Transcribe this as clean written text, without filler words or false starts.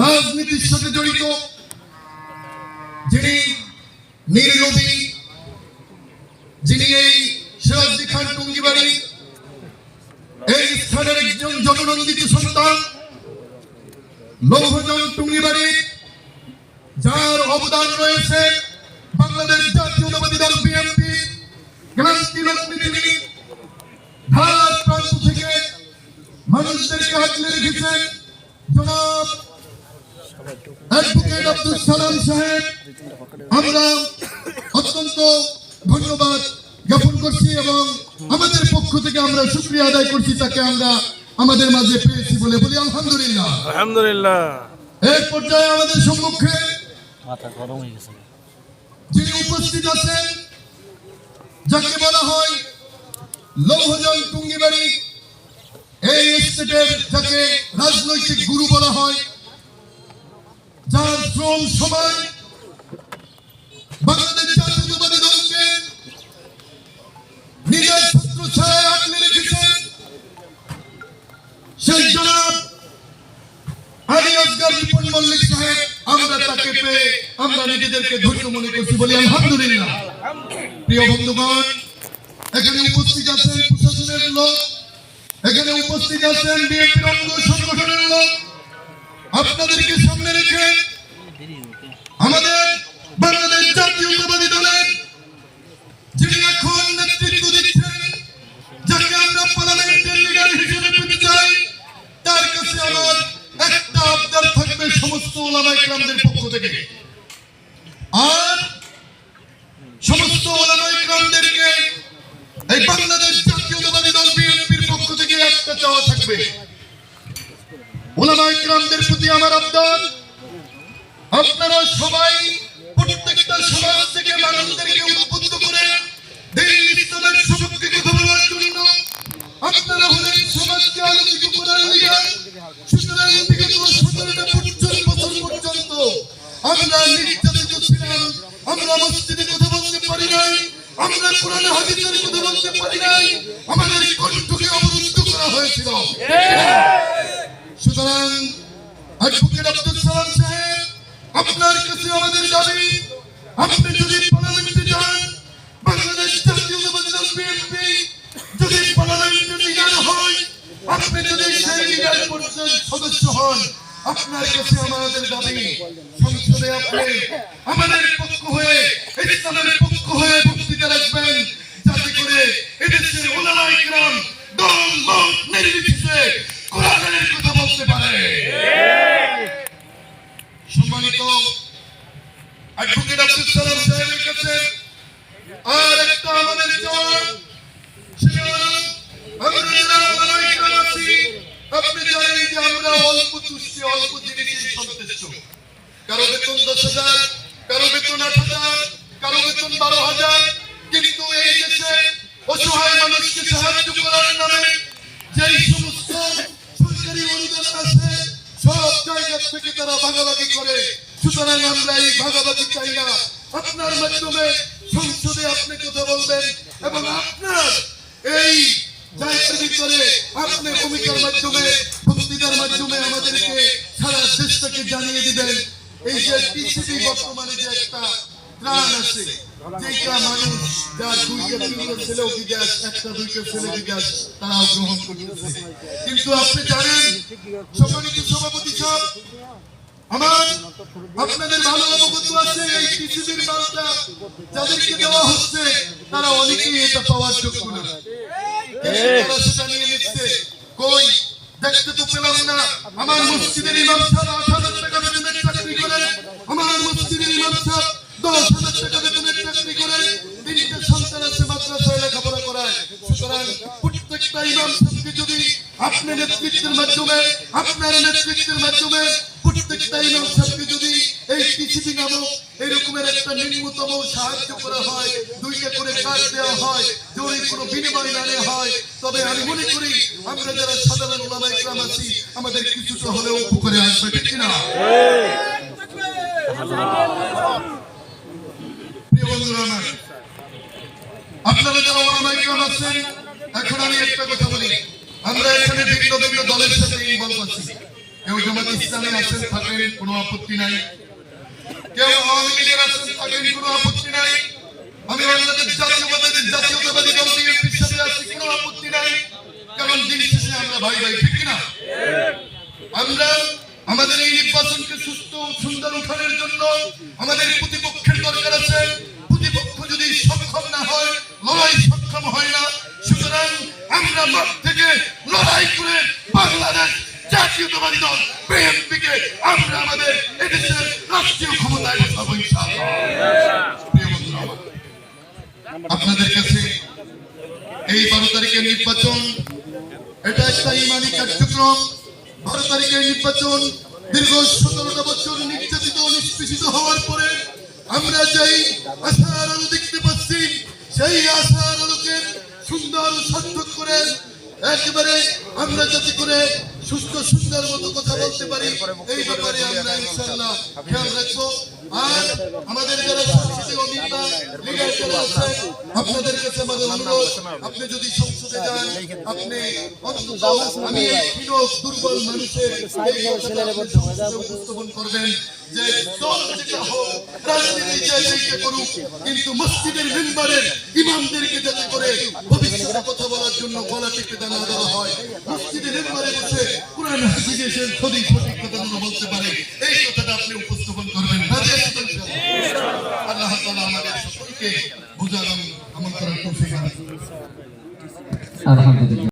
রাজনীতির সাথে জড়িত, যিনি নির্লোভী, যিনি এই সিরাজদি খান টুঙ্গিবাড়ি এই স্থানের একজন জননন্দিত সন্তান, লৌহজং টুঙ্গিবাড়ি, যার অবদান রয়েছে বাংলাদেশ জাতীয়তাবাদী দল বিএনপি ক্রান্তি লগ্নে তিনি ধার প্রান্ত থেকে মানুষদেরকে আগলে রেখেছেন। জনাব অ্যাডভোকেট আব্দুল সালাম সাহেব, আমরা অত্যন্ত ধন্যবাদ জ্ঞাপন করছি এবং আমাদের পক্ষ থেকে আমরা শুকরিয়া আদায় করছি, তাকে আমরা আমাদের মাঝে পেয়েছি বলে বলি আলহামদুলিল্লাহ। আলহামদুলিল্লাহ। এই পর্যায়ে আমাদের সম্মুখে মাথা গরম হয়ে গেছে, যিনি উপস্থিত আছেন, যাকে বলা হয় লৌহজং টুঙ্গিবাড়ি এই স্টেটের, যাকে রাজনৈতিক গুরু বলা হয়, যার শ্রম সময় বাংলাদেশ জাতীয়তাবাদী দলকে নিজের শত্রু ছায় আগলে রেখেছেন, সেই জনাব আলী আসগর রিপন মল্লিক সাহেব, আমরা তাকে পেয়ে আমরা নিজেদেরকে ধন্য মনে করছি বলি আলহামদুলিল্লাহ। প্রিয় বন্ধুগণ, এখানে উপস্থিত আছেন প্রশাসনের লোক, এখানে উপস্থিত আছেন বিএনপির অঙ্গ সংগঠনের লোক। আপনাদেরকে সামনে রেখে আমাদের বাংলাদেশ জাতীয়তাবাদী দলের যিনি এখন নেতৃত্ব দিচ্ছেন, যাকে আমরা পার্লামেন্টের লিডার হিসেবে পেতে চাই, তার কাছে আমার একটা আবদার থাকবে সমস্ত ওলামায়ে কেরামদের পক্ষ থেকে। আর সমস্ত ওলামায়ে কেরামদেরকে এই বাংলাদেশ জাতীয়তাবাদী দল বিএনপির পক্ষ থেকে একটা চাওয়া থাকবে। ওলামায়ে কেরামদের প্রতি আমার আবদার, আপনারা সবাই প্রত্যেকটা সমাজ থেকে মানুষদেরকে উদ্বুদ্ধ করে দিন ইসলামের সপক্ষে কথা বলার জন্য আপনারা হলেন সমাজকে আলোকিত করার লিডার। সুতরাং বিগত 17টা বছর পর্যন্ত আমরা নির্যাতিত ছিলাম, আমরা মসজিদে কথা বলতে পারি নাই, আমরা কোরআন হাদিসের কথা বলতে পারি নাই, আমাদের কণ্ঠকে অবরুদ্ধ করা হয়েছিল। সুতরাং অ্যাডভোকেট আব্দুল সালাম সাহেব, আপনার কাছে আমাদের দাবি, আপনি যদি পার্লামেন্টে যান, বাংলাদেশ জাতীয়তাবাদী দল বিএনপি যদি পার্লামেন্টে লিডার হয়, আপনি যদি সেই লিডার পরিষদের সদস্য হন, আপনার কাছে আমাদের দাবি, সংসদে আপনি আমাদের পক্ষ হয়ে, ইসলামের পক্ষ হয়ে বক্তৃতা রাখবেন, যাতে করে এদেশের ওলামায়ে কেরাম দল মত নির্বিশেষে কোরআনের কথা বলতে পারে। সম্মানিত অ্যাডভোকেট আব্দুল সালাম সাহেবের কাছে আর একটা আমাদের জবাব, আপনি জানেন যে আমরা অল্প তুষ্টি, অল্প জিনিসেই সন্তুষ্ট। কারো বেতন 10,000, কারো বেতন 8,000, কারো বেতন 12,000, কিন্তু এই দেশে অসহায় মানুষকে সাহায্য করার নামে যেই সমস্ত সরকারি অনুদান আছে, সব জায়গা থেকে তারা ভাগাভাগি করে। সুতরাং আমরা এই ভাগাভাগি চাই না। আপনার মাধ্যমে সংসদে আপনি কথা বলবেন এবং আপনার এই জায়গার ভিতরে আপনি ভূমিকার মাধ্যমে, বক্তৃতার মাধ্যমে আমাদেরকে সারা দেশটাকে জানিয়ে দিবেন এই যে টিসিবি বর্তমানে যে একটা ত্রাণ আছে, যেটা মানুষ যার 2-3 ছেলেও বিদেশ, 1-2 ছেলে বিদেশ, তারাও গ্রহণ করতেছে। কিন্তু আপনি জানেন সম্মানিত সভাপতি সাহেব, আমার আপনাদের ভালো অবগত আছে এই টিসিবির মালটা যাদেরকে দেওয়া হচ্ছে তারা অনেকেই এটা পাওয়ার যোগ্য না। তারা সেটা নিয়ে নিচ্ছে, কই দেখতে তো পেলাম না। আমার মসজিদের ইমাম সাহেব 8,000 টাকা বেতনের চাকরি করেন, আমার মসজিদের ইমাম সাহেব 10,000 টাকা বেতনের চাকরি করেন, 3টে সন্তান আছে, মাদ্রাসায় লেখাপড়া করায়। সুতরাং প্রত্যেকটা ইমাম সাহেবকে যদি আপনার নেতৃত্বের মাধ্যমে, আপনার নেতৃত্বের মাধ্যমে প্রত্যেকটা ইমাম সাহেবকে যদি এই টিসিবি নামক এরকমের একটা নিম্নতম সাহায্য করা হয়, 2টা করে কাজ দেওয়া হয়, যদি কোনো বিনিময় না নেওয়া হয়, তবে আমি মনে করি আমরা যারা সাধারণ ওলামায়ে কেরাম আছি আমাদের কিছুটা হলেও উপকারে আসবে, ঠিক কিনা? প্রিয় বন্ধুরা আমার, আপনারা যারা ওলামায়ে কেরাম আছেন, এখন আমি একটা কথা বলি, আমরা এখানে ভিন্ন ভিন্ন দলের সাথে ইনভলভ আছি। কেউ জামাত ইসলামে আসেন থাকেন, কোনো আপত্তি নাই। কেউ আওয়ামী লীগের আসেন থাকেন, কোনো আপত্তি নাই। আমি বাংলাদেশ জাতীয়তাবাদী দল বিএনপির সাথে আছি, কোনো আপত্তি নাই। কারণ দিন শেষে আমরা ভাই ভাই, ঠিক কিনা? আমরা আমাদের এই নির্বাচনকে সুস্থ ও সুন্দর উঠানোর জন্য আমাদের প্রতিপক্ষের দরকার আছে। প্রতিপক্ষ যদি সক্ষম না হয়, লড়াই সক্ষম হয় না। সুতরাং আমরা মাঠ থেকে লড়াই করে বাংলাদেশ জাতীয়তাবাদী দল বিএনপিকে আমরা আমাদের এদেশের রাষ্ট্রীয় ক্ষমতায় বসাবো ইনশাআল্লাহ। প্রিয় বন্ধুরা আমার, আপনাদের কাছে এই 12 তারিখের নির্বাচন এটা একটা ইমানি কার্যক্রম। 12 তারিখের নির্বাচন দীর্ঘ 17টা বছর নির্যাতিত নিষ্পেষিত হওয়ার পরে আমরা যেই আশার আলো দেখতে পাচ্ছি, সেই আশার আলোকে সুন্দর সার্থক করে একেবারে আমরা যাতে করে সুস্থ সুন্দর মতো কথা বলতে পারি, এই ব্যাপারে আমরা ইনশাআল্লাহ খেয়াল রাখবো। আর আমাদের যারা সংসদীয় নেতা লিডার যারা আছেন, আপনাদের কাছে আমাদের অনুরোধ, আপনি যদি সংসদে যান, আপনি অন্তত আমি এই ক্ষীণ দুর্বল মানুষের এই কথাটা আপনি সংসদে উপস্থাপন করবেন যে দল যেটা হোক, রাজনীতি যেটা করুক, কিন্তু মসজিদের মেম্বারের ইমামদেরকে যাতে করে ভবিষ্যতে কথা বলার জন্য গলা টিপে দানা দেওয়া হয়, মসজিদের মেম্বারে বসে কোরআন হাদিসের সঠিক কথা যেন বলতে পারে, এই কথাটা আপনি উপস্থাপন করবেন। আল্লাহ তাআলা আমাদের সকলকে বুঝার আমল করার তৌফিক দান করুন। আলহামদুলিল্লাহ।